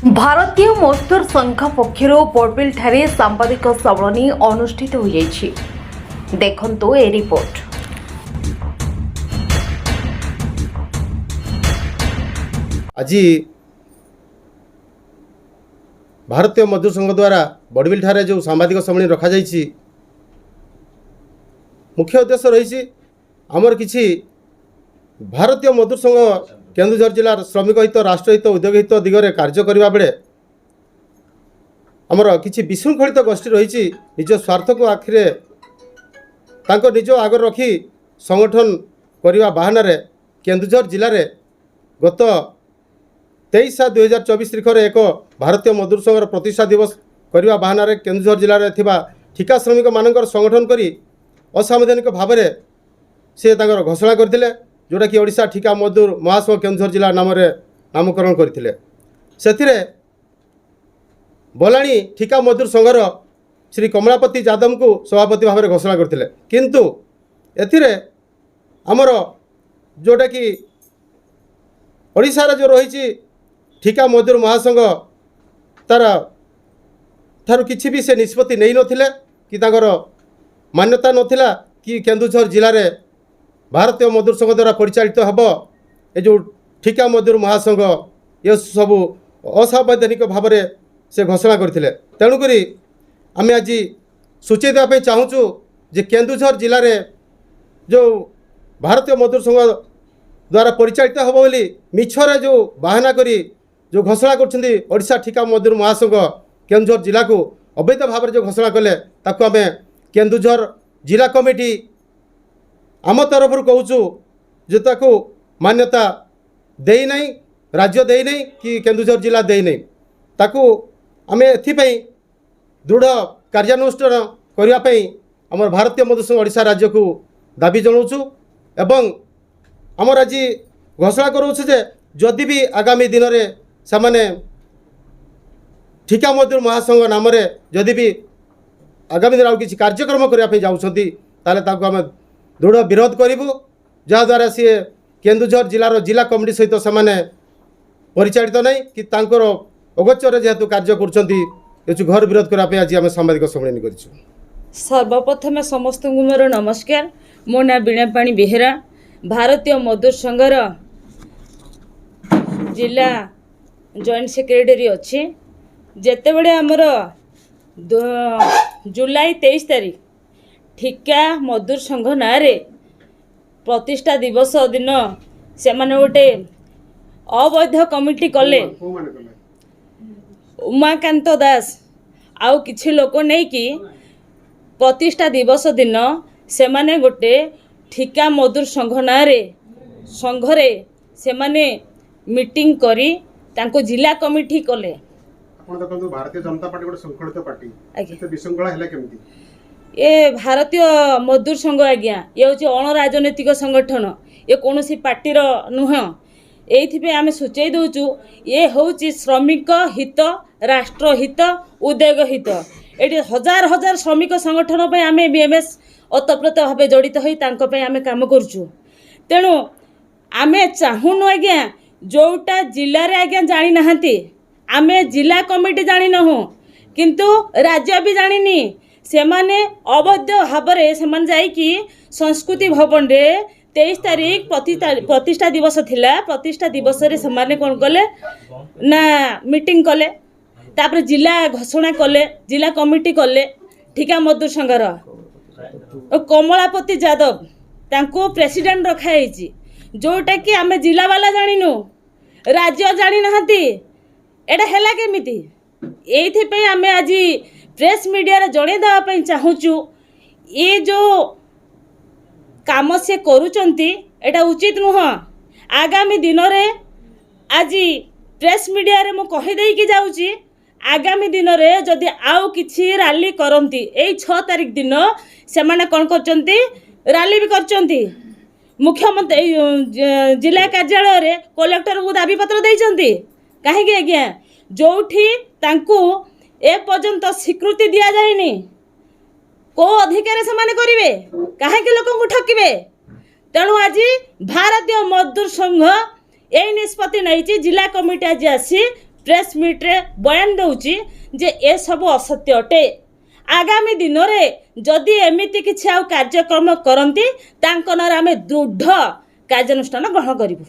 भारतीय मजदूर संघ पक्षर बड़बिल ठारे सांबादिक सम्मेलन अनुष्ठित हो देखंतु ए रिपोर्ट। आज भारतीय मजदूर संघ द्वारा बड़बिल ठारे जो सांबादिक सम्मेलन रखा जाइछि मुख्य उद्देश्य रही आमर किछि भारतीय मजदूर संघ केन्दुझर जिलार श्रमिक हित राष्ट्रहित उद्योग हित दिगरे कार्य करने बेले आमर किछि विशृंखलित गोष्ठी रही निज स्वार्थ को आखिरे तांको निज आगर रखी संगठन करने बाहाना केन्दुझर जिले में गत 23/7/2024 तारीख में एक भारतीय मजदूर संघर प्रतिष्ठा दिवस करने बाहाना केन्दुझर जिले में थिबा ठिका श्रमिक मानकर संगठन करी असंवैधानिक भाव से घोषणा करथिले जोटा कि ओडिशा ठिका मजदूर महासंघ केन्दुझर जिला नाम नामकरण करथिले। सेथिरे बलाणी ठिका मजदूर संघर श्री कमलापति यादव को सभापति भाव में घोषणा करथिले किंतु एथिरे आमर जोटा कि ओडिशा रे जो रही ठिका मजदूर महासंघ तार थारु किछि भी से निष्पत्ति नहीं नथिले कि ताकर मान्यता नथिला कि केन्दुझर जिले में भारतीय मजदूर संघ द्वारा परिचालित हम ये जो ठिका मजदूर महासंघ ये सब असंवैधानिक भाव से घोषणा करथिले। तेणुक आम आज सूचई देवाई चाहूँ जे केन्दुझर जिले में जो भारतीय मजदूर संघ द्वारा परिचालित हम बोली मिछरे जो बाहाना करी जो घोषणा करछन्ती ओडिशा ठिका मजदूर महासंघ केन्दुझर जिला को अवैध भाव जो घोषणा कले ताकू आम केन्दुझर जिला कमिटी आम तरफ कहूँ जे ताकू मान्यता देई नहीं राज्य देई नहीं कि केन्दुझर जिला देई नहीं ताकू आम एथिपाई दृढ़ कार्यानुष्ठान करने आम भारतीय मजदूर संघ ओडिशा राज्य को दाबी जनाऊँ एवं आमर आज घोषणा करूँ जे जदि भी आगामी दिन में से ठिका मजदूर महासंघ नाम जदि भी आगामी दिन किसी कार्यक्रम करने जाऊँगी ताले ताको आम दृढ़ विरोध करूँ जहाद्वारा सी केन्दुझर जिलार जिला कमिटी सहित से परिचालित नहीं कि तांकर अगोचर जेहेतु कार्य कर घर विरोध करने आज आम सांबादिक सम्मेलन कर। सर्वप्रथम समस्त मोर नमस्कार। मो ना बीणापाणी बेहेरा भारतीय मजदूर संघर जिला जॉइंट सेक्रेटरी अच्छी जेते बड़े आमर जुलाई 23 तारीख ठिका मजदूर संघ ना प्रतिष्ठा दिवस दिन से माने गोटे अवैध कमिटी कले उमाकांत दास आउ किछि लोक नहीं कि प्रतिष्ठा दिवस दिन से माने गोटे ठिका मजदूर संघ ना संघरे से माने मीटिंग करी तांको जिला कमिटी कले। भारतीय जनता पार्टी गोटे संगठित पार्टी विशृंखला है केमती ये भारतीय मजदूर संघ आज्ञा ये हूँ अणराजनैतिक संगठन ये कौन सी पार्टीर नुह ये आम सूचई दौचु ये हूँ श्रमिक हित राष्ट्र हित उद्योग हित ये हजार हजार श्रमिक संगठन पे आम बीएमएस ओतप्रोत भाव जड़ित होई आम काम करुचु। तेणु आम चाहूनु आज्ञा जोटा जिले में आज्ञा जानी नहांती आमे जिला कमिटी जानी नहु किंतु राज्य भी जानिनी से माने अवैध भाव से जाइकी संस्कृति भवन रे 23 तारीख प्रतिष्ठा दिवस थिला प्रतिष्ठा दिवस रे से कौन कले ना मीटिंग कले तापर जिला घोषणा कले जिला कमिटी कले ठिका मजदूर संघर कमलापति यादव तांको प्रेसिडेंट रखाई जोटा कि आमे जिला वाला जानिनु राज्य जानी नहांती एटा हैला केमिति एइथिपई आमे आज प्रेस मीडिया रे जणे देवाई चाहूँ ये जो काम से करुचंती एटा उचित नुह। आगामी दिन में आज प्रेस मीडिया रे मु कहि देई कि जाउची आगामी दिन में जदि आउ किछि रैली करंती 6 तारीख दिन से माने कोन करचंती रैली भी करचंती मुख्यमंत्री जिला कार्यालय रे कलेक्टर को दाबी पत्र देइचंती कहीं आज्ञा जोठी तांकू ए पर्यंत स्वीकृति दि जाएनी को अधिकार से माने करिवे कहीं लोक को ठकिवे। तेणु आज भारतीय मजदूर संघ यही निष्पत्ति नहीं जिला कमिटी आज आसी ପ୍ରେସ୍ ମିଟ୍ରେ ବୟାନ ଦେଉଛି ଯେ ଏସବୁ ଅସତ୍ୟ ଅଟେ। ଆଗାମୀ ଦିନରେ ଯଦି ଏମିତି କିଛି ଆଉ କାର୍ଯ୍ୟକ୍ରମ କରନ୍ତି ତାଙ୍କ ନାଁରେ ଆମେ ଦୃଢ଼ କାର୍ଯ୍ୟାନୁଷ୍ଠାନ ଗ୍ରହଣ କରିବୁ।